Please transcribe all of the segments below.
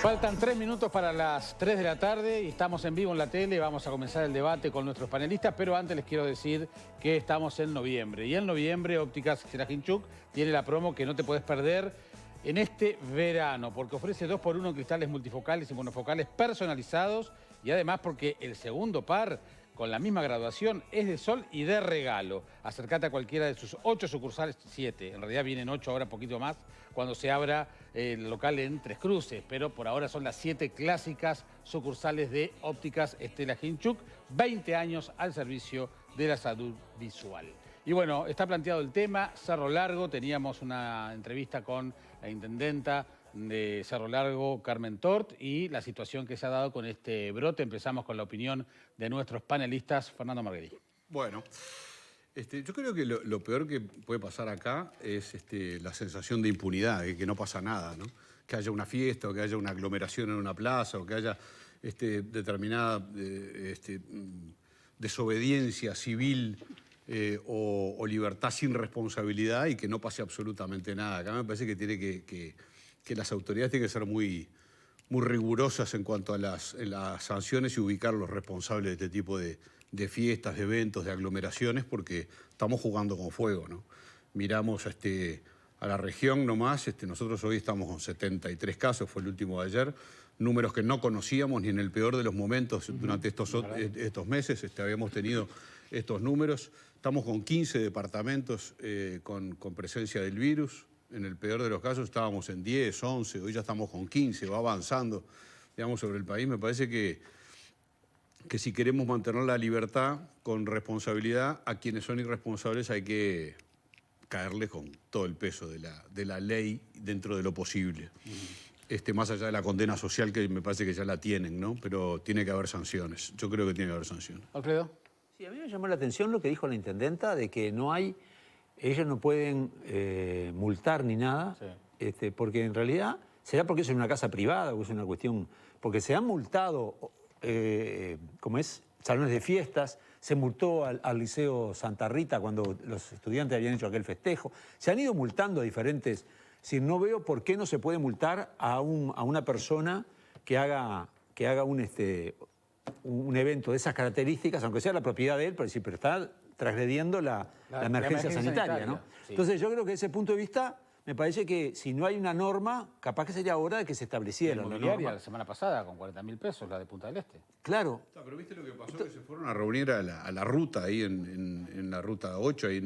Faltan 3 minutos para las 3 de la tarde y estamos en vivo en la tele. Vamos a comenzar el debate con nuestros panelistas, pero antes les quiero decir que estamos en noviembre. Y en noviembre Ópticas Xerahinchuk tiene la promo que no te puedes perder en este verano, porque ofrece 2x1 en cristales multifocales y monofocales personalizados y además porque el segundo par con la misma graduación es de sol y de regalo. Acércate a cualquiera de sus 8 sucursales, 7, en realidad vienen 8 ahora, poquito más, cuando se abra el local en Tres Cruces, pero por ahora son las 7 clásicas sucursales de Ópticas Xerahinchuk, 20 años al servicio de la salud visual. Y bueno, está planteado el tema, Cerro Largo, teníamos una entrevista con la intendenta de Cerro Largo, Carmen Tort, y la situación que se ha dado con este brote. Empezamos con la opinión de nuestros panelistas. Fernando Marguerite. Bueno, yo creo que lo peor que puede pasar acá es la sensación de impunidad, de que no pasa nada, ¿no? Que haya una fiesta, o que haya una aglomeración en una plaza, o que haya determinada desobediencia civil o libertad sin responsabilidad y que no pase absolutamente nada. Acá me parece que tiene que las autoridades tienen que ser muy rigurosas en cuanto a las sanciones y ubicar los responsables de este tipo de fiestas, de eventos, de aglomeraciones, porque estamos jugando con fuego, ¿no? Miramos a la región nomás, nosotros hoy estamos con 73 casos, fue el último de ayer, números que no conocíamos ni en el peor de los momentos durante estos meses, habíamos tenido estos números. Estamos con 15 departamentos con presencia del virus. En el peor de los casos estábamos en 10, 11, hoy ya estamos con 15, va avanzando, digamos, sobre el país. Me parece que si queremos mantener la libertad con responsabilidad, a quienes son irresponsables hay que caerles con todo el peso de la ley dentro de lo posible. Más allá de la condena social, que me parece que ya la tienen, ¿no? Pero tiene que haber sanciones. Yo creo que tiene que haber sanciones. Alfredo. Sí, a mí me llamó la atención lo que dijo la intendenta, de que no hay... Ellos no pueden multar ni nada, sí. Porque en realidad, será porque es una casa privada o es una cuestión... Porque se han multado, como es, salones de fiestas, se multó al Liceo Santa Rita cuando los estudiantes habían hecho aquel festejo. Se han ido multando a diferentes... Si no veo por qué no se puede multar a una persona que haga un evento de esas características, aunque sea la propiedad de él, pero está transgrediendo la emergencia sanitaria, ¿no? Sí. Entonces yo creo que desde ese punto de vista me parece que si no hay una norma, capaz que sería hora de que se estableciera la norma. La semana pasada con 40.000 pesos, la de Punta del Este. Claro. Pero viste lo que pasó, que se fueron a reunir a la ruta, ahí en la ruta 8, ahí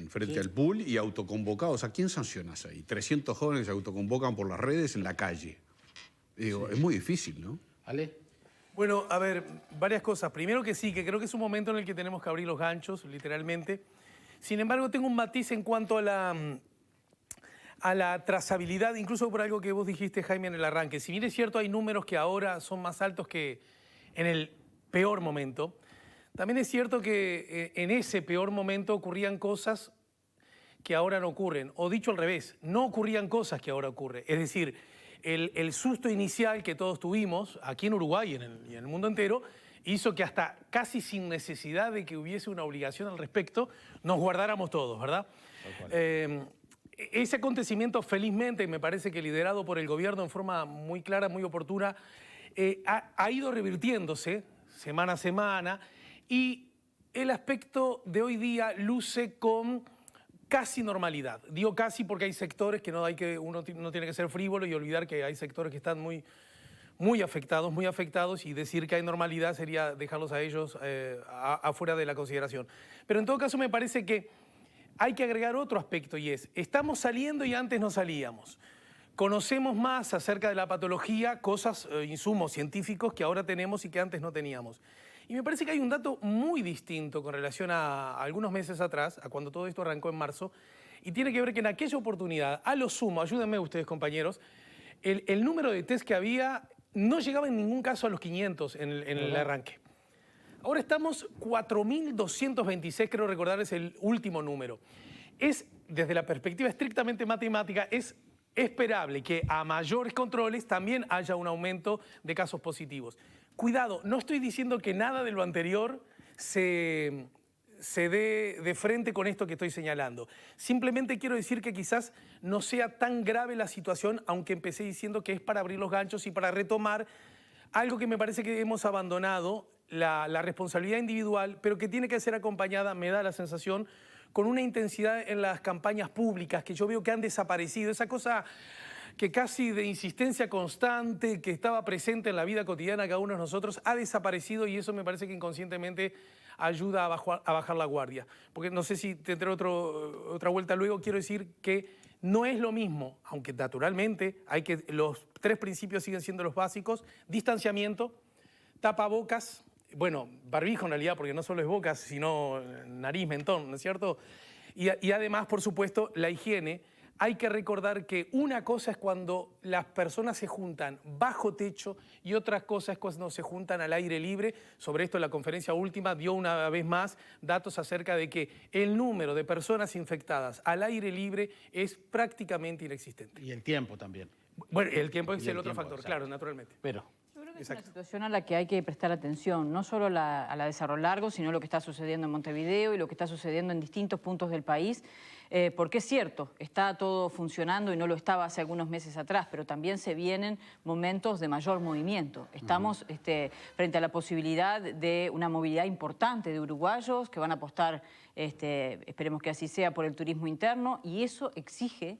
frente al pool, y autoconvocados. ¿A quién sancionas ahí? 300 jóvenes se autoconvocan por las redes en la calle. Digo, es muy difícil, ¿no? ¿Ale? Bueno, a ver, varias cosas. Primero que sí, que creo que es un momento en el que tenemos que abrir los ganchos, literalmente. Sin embargo, tengo un matiz en cuanto a la trazabilidad, incluso por algo que vos dijiste, Jaime, en el arranque. Si bien es cierto, hay números que ahora son más altos que en el peor momento, también es cierto que en ese peor momento ocurrían cosas que ahora no ocurren. O dicho al revés, no ocurrían cosas que ahora ocurren. Es decir, el susto inicial que todos tuvimos aquí en Uruguay y en el mundo entero hizo que hasta casi sin necesidad de que hubiese una obligación al respecto, nos guardáramos todos, ¿verdad? Ese acontecimiento, felizmente, me parece que liderado por el gobierno en forma muy clara, muy oportuna, ha ido revirtiéndose semana a semana y el aspecto de hoy día luce con casi normalidad. Digo casi porque hay sectores que uno no tiene que ser frívolo y olvidar que hay sectores que están muy afectados, y decir que hay normalidad sería dejarlos a ellos afuera de la consideración. Pero en todo caso me parece que hay que agregar otro aspecto, y es, estamos saliendo y antes no salíamos. Conocemos más acerca de la patología, cosas, insumos científicos que ahora tenemos y que antes no teníamos. Y me parece que hay un dato muy distinto con relación a algunos meses atrás, a cuando todo esto arrancó en marzo, y tiene que ver que en aquella oportunidad, a lo sumo, ayúdenme ustedes compañeros, el número de test que había no llegaba en ningún caso a los 500 en el arranque. Ahora estamos 4.226, creo recordar, es el último número. Desde la perspectiva estrictamente matemática, es esperable que a mayores controles también haya un aumento de casos positivos. Cuidado, no estoy diciendo que nada de lo anterior se se dé de frente con esto que estoy señalando. Simplemente quiero decir que quizás no sea tan grave la situación, aunque empecé diciendo que es para abrir los ganchos y para retomar algo que me parece que hemos abandonado, la responsabilidad individual, pero que tiene que ser acompañada, me da la sensación, con una intensidad en las campañas públicas que yo veo que han desaparecido. Esa cosa que casi de insistencia constante, que estaba presente en la vida cotidiana de cada uno de nosotros, ha desaparecido, y eso me parece que inconscientemente ayuda a bajar la guardia. Porque no sé si tendré otra vuelta luego, quiero decir que no es lo mismo, aunque naturalmente los 3 principios siguen siendo los básicos: distanciamiento, tapabocas, bueno, barbijo en realidad, porque no solo es boca, sino nariz, mentón, ¿no es cierto? Y además, por supuesto, la higiene. Hay que recordar que una cosa es cuando las personas se juntan bajo techo y otra cosa es cuando se juntan al aire libre. Sobre esto la conferencia última dio una vez más datos acerca de que el número de personas infectadas al aire libre es prácticamente inexistente. Y el tiempo también. Bueno, el tiempo es Y el el otro tiempo, factor, exacto. claro, naturalmente. Pero Yo creo que es Exacto. una situación a la que hay que prestar atención, no solo a la de Cerro Largo, sino lo que está sucediendo en Montevideo y lo que está sucediendo en distintos puntos del país, porque es cierto, está todo funcionando y no lo estaba hace algunos meses atrás, pero también se vienen momentos de mayor movimiento. Estamos frente a la posibilidad de una movilidad importante de uruguayos que van a apostar, esperemos que así sea, por el turismo interno, y eso exige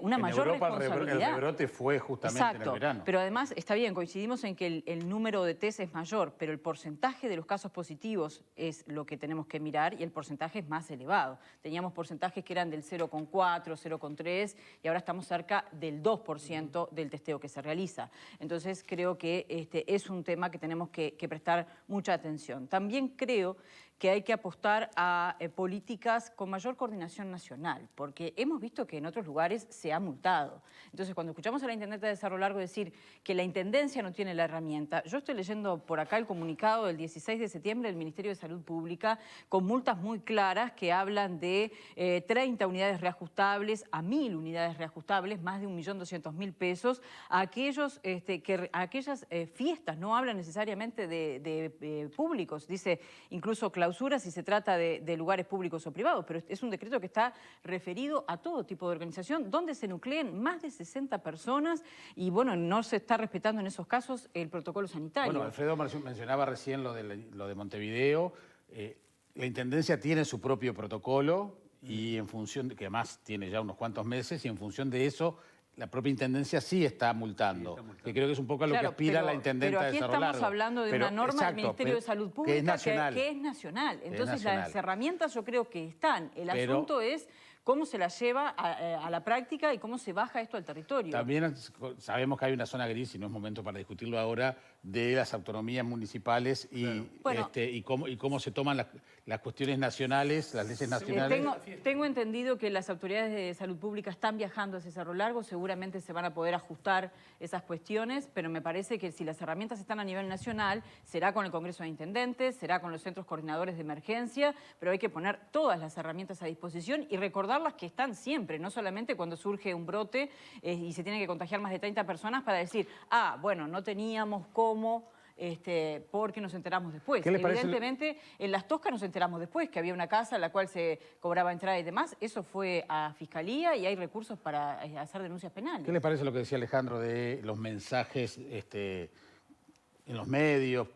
una mayor responsabilidad. el rebrote fue justamente en Exacto, el verano. pero además está bien, coincidimos en que el número de test es mayor, pero el porcentaje de los casos positivos es lo que tenemos que mirar y el porcentaje es más elevado. Teníamos porcentajes que eran del 0,4, 0,3 y ahora estamos cerca del 2% del testeo que se realiza. Entonces creo que es un tema que tenemos que prestar mucha atención. También creo que hay que apostar a políticas con mayor coordinación nacional, porque hemos visto que en otros lugares se ha multado. Entonces, cuando escuchamos a la intendente de Cerro Largo decir que la intendencia no tiene la herramienta, yo estoy leyendo por acá el comunicado del 16 de septiembre del Ministerio de Salud Pública con multas muy claras que hablan de 30 unidades reajustables a 1.000 unidades reajustables, más de 1.200.000 pesos, a aquellas fiestas, no habla necesariamente de públicos, dice incluso clausura si se trata de lugares públicos o privados, pero es un decreto que está referido a todo tipo de organización donde se nucleen más de 60 personas y bueno, no se está respetando en esos casos el protocolo sanitario. bueno, Alfredo mencionaba recién lo de Montevideo. La Intendencia tiene su propio protocolo y en función de que además tiene ya unos cuantos meses y en función de eso la propia Intendencia sí está multando, que creo que es un poco a lo que aspira la Intendenta de Cerro Largo. Pero aquí estamos hablando de una norma del Ministerio de Salud Pública que es nacional. Que es nacional. Entonces nacional. las herramientas yo creo que están. El asunto es cómo se la lleva a la práctica y cómo se baja esto al territorio. También sabemos que hay una zona gris, y no es momento para discutirlo ahora, de las autonomías municipales y, Bueno, y cómo se toman las cuestiones nacionales, las leyes nacionales. Tengo entendido que las autoridades de salud pública están viajando hacia Cerro Largo, seguramente se van a poder ajustar esas cuestiones, pero me parece que si las herramientas están a nivel nacional, será con el Congreso de Intendentes, será con los centros coordinadores de emergencia, pero hay que poner todas las herramientas a disposición y recordarlas que están siempre, no solamente cuando surge un brote y se tienen que contagiar más de 30 personas para decir, bueno, no teníamos cómo... porque nos enteramos después. ¿Qué les parece? Evidentemente, en Las Toscas nos enteramos después, que había una casa en la cual se cobraba entrada y demás. Eso fue a Fiscalía y hay recursos para hacer denuncias penales. ¿Qué les parece lo que decía Alejandro de los mensajes en los medios?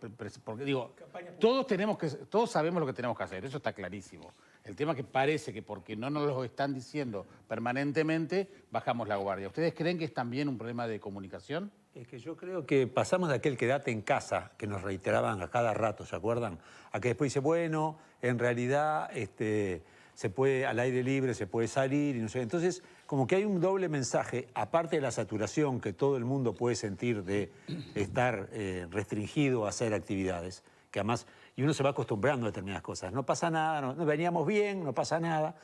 Porque digo, todos sabemos lo que tenemos que hacer, eso está clarísimo. El tema que parece que porque no nos lo están diciendo permanentemente, bajamos la guardia. ¿Ustedes creen que es también un problema de comunicación? Es que yo creo que pasamos de aquel quédate en casa, que nos reiteraban a cada rato, ¿se acuerdan? A que después dice, bueno, en realidad se puede al aire libre, se puede salir y no sé. Entonces, como que hay un doble mensaje, aparte de la saturación que todo el mundo puede sentir de estar restringido a hacer actividades, que además, y uno se va acostumbrando a determinadas cosas. No pasa nada, no veníamos bien, no pasa nada.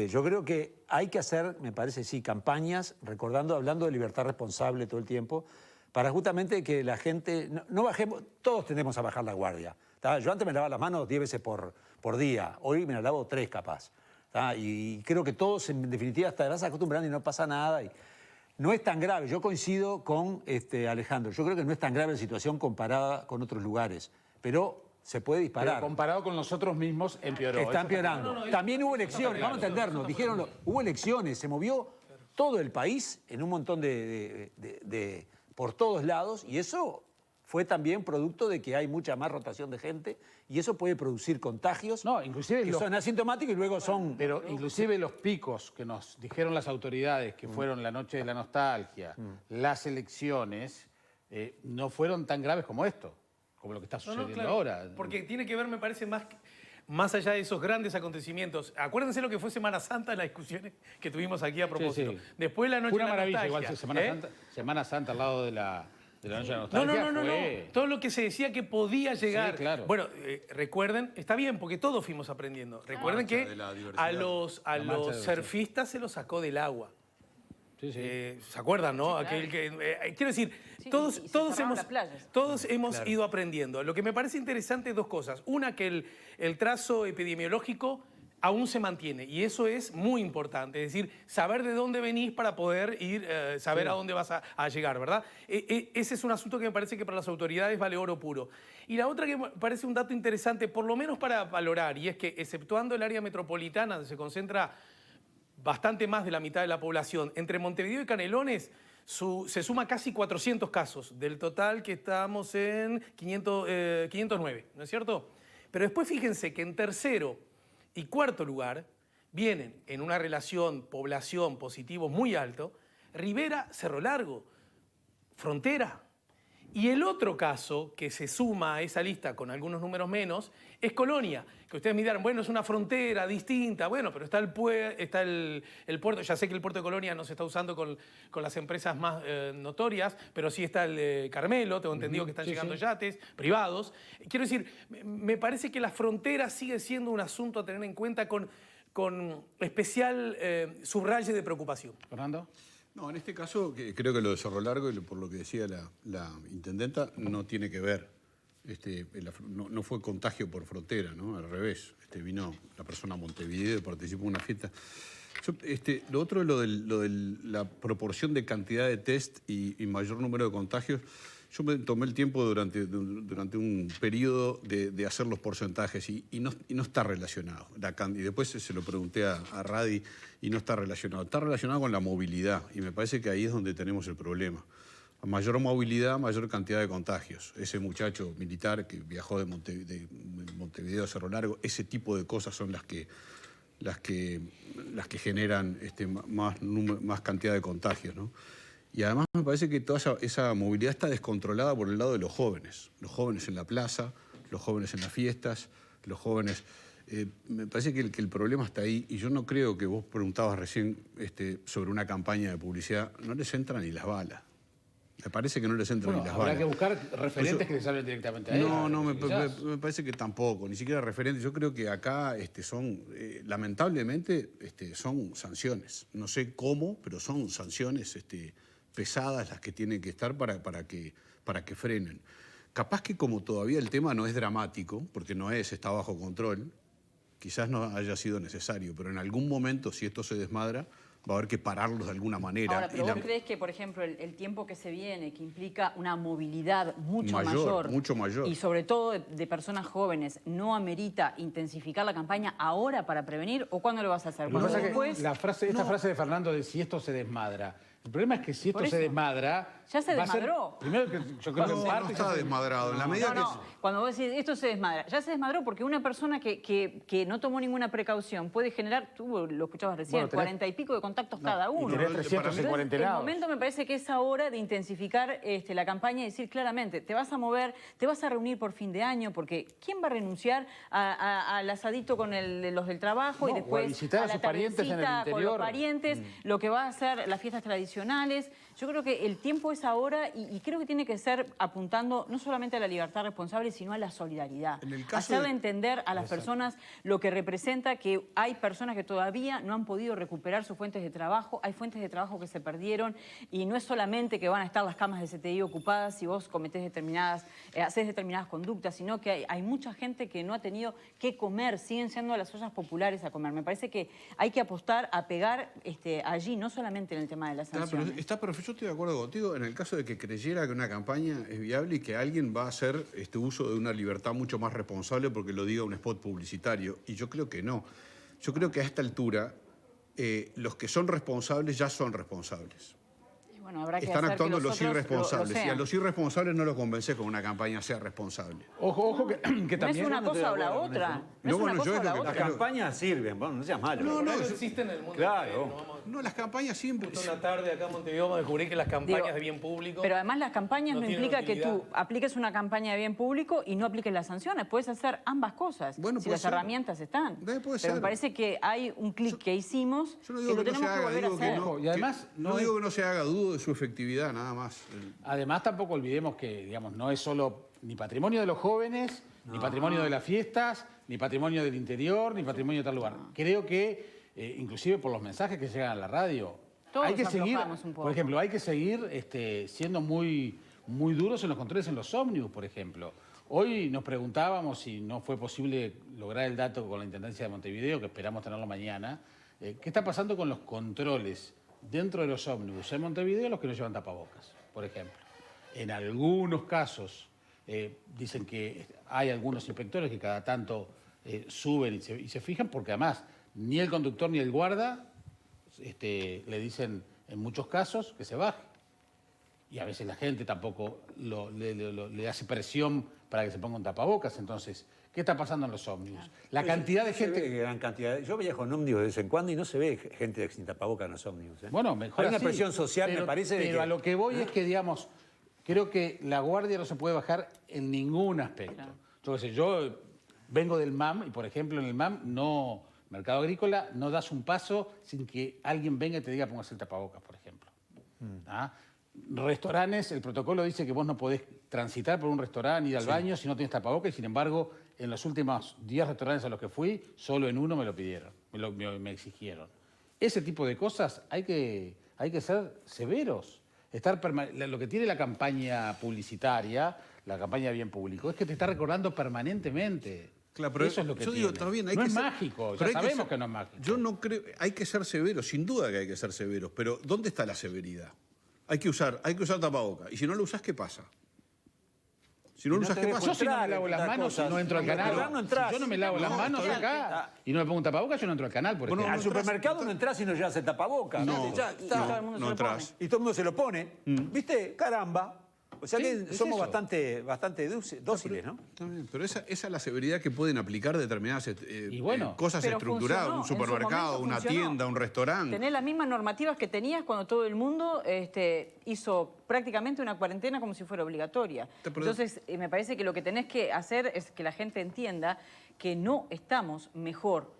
Yo creo que hay que hacer, me parece, sí, campañas, hablando de libertad responsable todo el tiempo, para justamente que la gente, no bajemos, todos tendemos a bajar la guardia. ¿Tá? Yo antes me lavaba las manos 10 veces por día, hoy me las lavo 3 capaz. ¿Tá? Y creo que todos, en definitiva, te vas acostumbrando y no pasa nada. Y no es tan grave, yo coincido con Alejandro, yo creo que no es tan grave la situación comparada con otros lugares, pero se puede disparar. Pero comparado con nosotros mismos, empeoró. Está empeorando. No, También hubo elecciones, vamos a entendernos. Dijeron, hubo elecciones, se movió todo el país en un montón por todos lados, y eso fue también producto de que hay mucha más rotación de gente, y eso puede producir contagios No, inclusive que son asintomáticos y luego son... Pero inclusive los picos que nos dijeron las autoridades, que fueron la noche de la nostalgia, las elecciones, no fueron tan graves como esto, como lo que está sucediendo claro, ahora. Porque tiene que ver, me parece, más allá de esos grandes acontecimientos. Acuérdense lo que fue Semana Santa en las discusiones que tuvimos aquí a propósito. Sí. Después de la noche Fue una de la maravilla, nostalgia. igual Semana Santa al lado de la noche de la nostalgia. No. fue... Todo lo que se decía que podía llegar. Sí, claro. Bueno, recuerden, está bien, porque todos fuimos aprendiendo. Recuerden que de la diversidad. a los marcha de la diversidad. surfistas se los sacó del agua. Sí, sí. ¿Se acuerdan, no? Sí, claro. Aquel que, quiero decir, Sí, todos, y se todos cerraron hemos, las playas. todos hemos ido aprendiendo. Lo que me parece interesante es dos cosas. Una, que el trazo epidemiológico aún se mantiene, y eso es muy importante. Es decir, saber de dónde venís para poder ir, saber a dónde vas a llegar, ¿verdad? Ese es un asunto que me parece que para las autoridades vale oro puro. Y la otra que me parece un dato interesante, por lo menos para valorar, y es que exceptuando el área metropolitana, donde se concentra bastante más de la mitad de la población, entre Montevideo y Canelones se suma casi 400 casos, del total que estamos en 509, ¿no es cierto? Pero después fíjense que en tercero y cuarto lugar vienen en una relación población positivo muy alto Rivera, Cerro Largo, Frontera. Y el otro caso que se suma a esa lista con algunos números menos es Colonia, que ustedes me dirán, bueno, es una frontera distinta, bueno, pero está el puerto, ya sé que el puerto de Colonia no se está usando con las empresas más notorias, pero sí está el de Carmelo, tengo entendido que están llegando yates privados. Quiero decir, me parece que la frontera sigue siendo un asunto a tener en cuenta con especial subraye de preocupación. ¿Fernando? No, en este caso creo que lo de Cerro Largo, y por lo que decía la intendenta, no tiene que ver. No fue contagio por frontera, ¿no? Al revés. Vino la persona a Montevideo y participó en una fiesta. Lo otro es lo de la proporción de cantidad de test y mayor número de contagios. Yo me tomé el tiempo durante un periodo de hacer los porcentajes y no está relacionado. Y después se lo pregunté a Radi y no está relacionado. Está relacionado con la movilidad y me parece que ahí es donde tenemos el problema. A mayor movilidad, mayor cantidad de contagios. Ese muchacho militar que viajó de Montevideo a Cerro Largo, ese tipo de cosas son las que generan más cantidad de contagios, ¿no? Y además me parece que toda esa movilidad está descontrolada por el lado de los jóvenes. Los jóvenes en la plaza, los jóvenes en las fiestas, los jóvenes... me parece que el problema está ahí, y yo no creo que vos preguntabas recién sobre una campaña de publicidad, no les entran ni las balas. Me parece que no les entran ni las balas. Habrá que buscar referentes que les hablen directamente a ellos. No, me parece que tampoco, ni siquiera referentes. Yo creo que acá lamentablemente, son sanciones. No sé cómo, pero son sanciones pesadas las que tienen que estar para que frenen. Capaz que como todavía el tema no es dramático, porque está bajo control, quizás no haya sido necesario, pero en algún momento, si esto se desmadra, va a haber que pararlos de alguna manera. Ahora, pero ¿vos crees que, por ejemplo, el tiempo que se viene, que implica una movilidad mucho mayor, mucho mayor, y sobre todo de personas jóvenes, no amerita intensificar la campaña ahora para prevenir, o cuándo lo vas a hacer? Lo que pasa es Después, que esta frase de Fernando de si esto se desmadra, el problema es que si esto se desmadra... Ya se va a ser- desmadró. primero que yo creo que en parte... no está desmadrado. En la medida No, cuando vos decís esto se desmadra, ya se desmadró porque una persona que no tomó ninguna precaución puede generar, tú lo escuchabas recién, Bueno, tenés- 40 y pico de contactos cada uno. tenés 300 en Entonces, cuarentenados. el momento me parece que es ahora de intensificar la campaña y decir claramente, te vas a mover, te vas a reunir por fin de año, porque ¿quién va a renunciar al asadito con los del trabajo No, y o a después visitar a la sus parientes en el tardecita con los interior? parientes, lo que va a hacer las fiestas tradicionales? Yo creo que el tiempo es ahora y creo que tiene que ser apuntando no solamente a la libertad responsable, sino a la solidaridad. En el caso Hacerle de- entender a las personas lo que representa que hay personas que todavía no han podido recuperar sus fuentes de trabajo, hay fuentes de trabajo que se perdieron y no es solamente que van a estar las camas de CTI ocupadas si vos haces determinadas conductas, sino que hay mucha gente que no ha tenido que comer, siguen siendo las ollas populares a comer. Me parece que hay que apostar a pegar allí, no solamente en el tema de las sanciones. pero sanciones. está perfecto, yo estoy de acuerdo contigo en el caso de que creyera que una campaña es viable y que alguien va a hacer uso de una libertad mucho más responsable porque lo diga un spot publicitario. Y yo creo que no. Yo creo que a esta altura los que son responsables ya son responsables. Y bueno, habrá que Están hacer actuando que los otros irresponsables. lo Y a sean. los irresponsables no los convence con una campaña sea responsable. Ojo, que No es también... una no estoy cosa de o la acuerdo con otra. eso, No ¿no? es Bueno, una yo cosa es o lo la que Las otra. campañas sirven, bueno, no seas malo. No, Por algo yo- existen en el mundo. Claro. entero, ¿no? Vamos- No, las campañas siempre... Justo una tarde acá en Montevideo descubrí que las campañas Digo, de bien público... Pero además las campañas no no tienen implica que tú utilidad. apliques una campaña de bien público y no apliques las sanciones. Puedes hacer ambas cosas Bueno, si puede las ser. herramientas están. Puede Pero ser. me parece que hay un clic que hicimos Yo no que digo lo que no se tenemos que haga, volver a digo que hacer. no... Y además, no no digo es- que no se haga, dudo de su efectividad, nada más. Además, tampoco olvidemos que, digamos, no es solo ni patrimonio de los jóvenes, ni patrimonio de las fiestas, ni patrimonio del interior, ni patrimonio de tal lugar. Creo que, inclusive por los mensajes que llegan a la radio, Todos hay que seguir, aflojamos un poco. por ejemplo, hay que seguir siendo muy duros en los controles en los ómnibus, por ejemplo. Hoy nos preguntábamos si no fue posible lograr el dato con la Intendencia de Montevideo, que esperamos tenerlo mañana. ¿Qué está pasando con los controles dentro de los ómnibus en Montevideo, los que no llevan tapabocas, por ejemplo? En algunos casos dicen que hay algunos inspectores que cada tanto suben y se fijan, porque además ni el conductor ni el guarda le dicen en muchos casos que se baje. Y a veces la gente tampoco le hace presión para que se ponga un tapabocas. Entonces, ¿qué está pasando en los ómnibus? La cantidad de No se ve gente... gran cantidad. Yo viajo en ómnibus de vez en cuando y no se ve gente sin tapabocas en los ómnibus. ¿eh? Bueno, mejor Hay una así. presión social, Pero- me parece. Pero a lo que voy es que, digamos, creo que la guardia no se puede bajar en ningún aspecto. Yo qué sé, yo vengo del MAM y, por ejemplo, en el MAM, Mercado Agrícola, no das un paso sin que alguien venga y te diga póngase el tapabocas, por ejemplo. ¿Ah? Restaurantes, el protocolo dice que vos no podés transitar por un restaurante, ir al baño si no tienes tapabocas, y sin embargo, en los últimos 10 restaurantes a los que fui, solo en uno me lo pidieron, me exigieron. Ese tipo de cosas hay que ser severos. Lo que tiene la campaña publicitaria, la campaña de bien público, es que te está recordando permanentemente. Claro, pero eso es lo que yo tiene. digo, está bien, hay no que es ser- mágico, pero ya hay sabemos ser- que no es mágico. Yo no creo, hay que ser severos, sin duda que hay que ser severos, pero ¿dónde está la severidad? Hay que usar tapabocas. Y si no lo usás, ¿qué pasa? Si no lo no usás, te ¿qué dejo pasa? Yo si no me entrar, lavo las otras manos, cosas. no entro al Pero canal. no entras. Si yo no me lavo las No, manos está bien. acá y no me pongo un tapabocas, yo no entro al canal, por Bueno, ejemplo. Al supermercado no entras si no llevas el tapabocas. No, ¿viste? Ya está. todo el mundo no se lo pone. entras. Y todo el mundo se lo pone. ¿Viste? Caramba. O sea Sí, que es somos eso. bastante dóciles, ¿no? Está bien, pero esa es la severidad que pueden aplicar determinadas Y bueno, cosas pero estructuradas, funcionó, un en su supermercado, momento una funcionó. tienda, un restaurante. Tenés las mismas normativas que tenías cuando todo el mundo hizo prácticamente una cuarentena como si fuera obligatoria. Pero- Entonces, me parece que lo que tenés que hacer es que la gente entienda que no estamos mejor,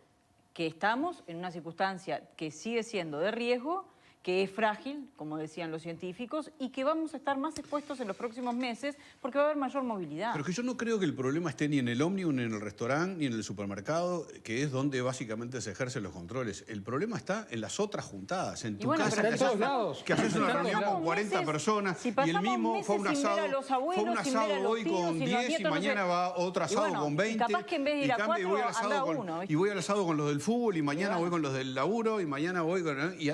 que estamos en una circunstancia que sigue siendo de riesgo, que es frágil, como decían los científicos, y que vamos a estar más expuestos en los próximos meses porque va a haber mayor movilidad. Pero que yo no creo que el problema esté ni en el ómnibus, ni en el restaurante, ni en el supermercado, que es donde básicamente se ejercen los controles. El problema está en las otras juntadas, en tu bueno, casa, pero que está en haces, todos lados. que haces una Está en reunión todos con lados. 40 Meses, personas si y el pasamos mismo fue un meses sin ver asado, a los abuelos, fue un sin ver a asado los hoy tíos, con sin los 10 y nietos, no mañana sé. va otro Y asado bueno, con y 20. capaz que en vez de ir a cambia, y voy al 4, asado anda con, uno, ¿viste? y voy al asado con los del fútbol y mañana bueno. voy con los del laburo y mañana voy con... Y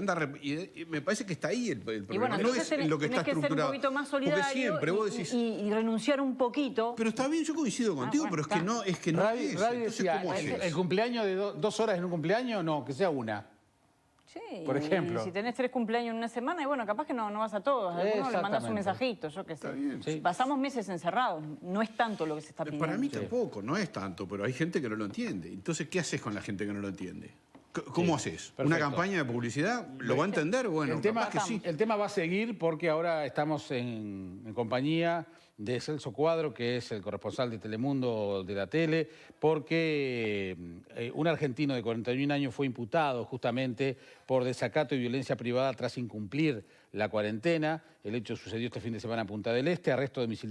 me parece que está ahí el problema. Y bueno, no entonces es en lo que está tenés que ser un estructurado. poquito más Porque solidario siempre vos decís... y renunciar un poquito. Pero está bien, yo coincido contigo, bueno, pero es que está. no es. Que no Ravi es. Ravi Entonces, decía, ¿cómo el haces? cumpleaños de 2 horas en un cumpleaños, no, que sea una. Sí, Por ejemplo. y si tenés 3 cumpleaños en una semana, y bueno, capaz que no vas a todos. A alguno le mandas Exactamente. un mensajito, yo qué sé. bien, sí. Pasamos meses encerrados, no es tanto lo que se está pidiendo. Para mí tampoco, no es tanto, pero hay gente que no lo entiende. Entonces, ¿qué haces con la gente que no lo entiende? ¿Cómo haces? ¿Una perfecto. campaña de publicidad? ¿Lo va a entender? Bueno, capaz que sí. El tema va a seguir porque ahora estamos en compañía de Celso Cuadro, que es el corresponsal de Telemundo de la tele, porque un argentino de 41 años fue imputado justamente por desacato y violencia privada tras incumplir la cuarentena. El hecho sucedió este fin de semana en Punta del Este, arresto domiciliario.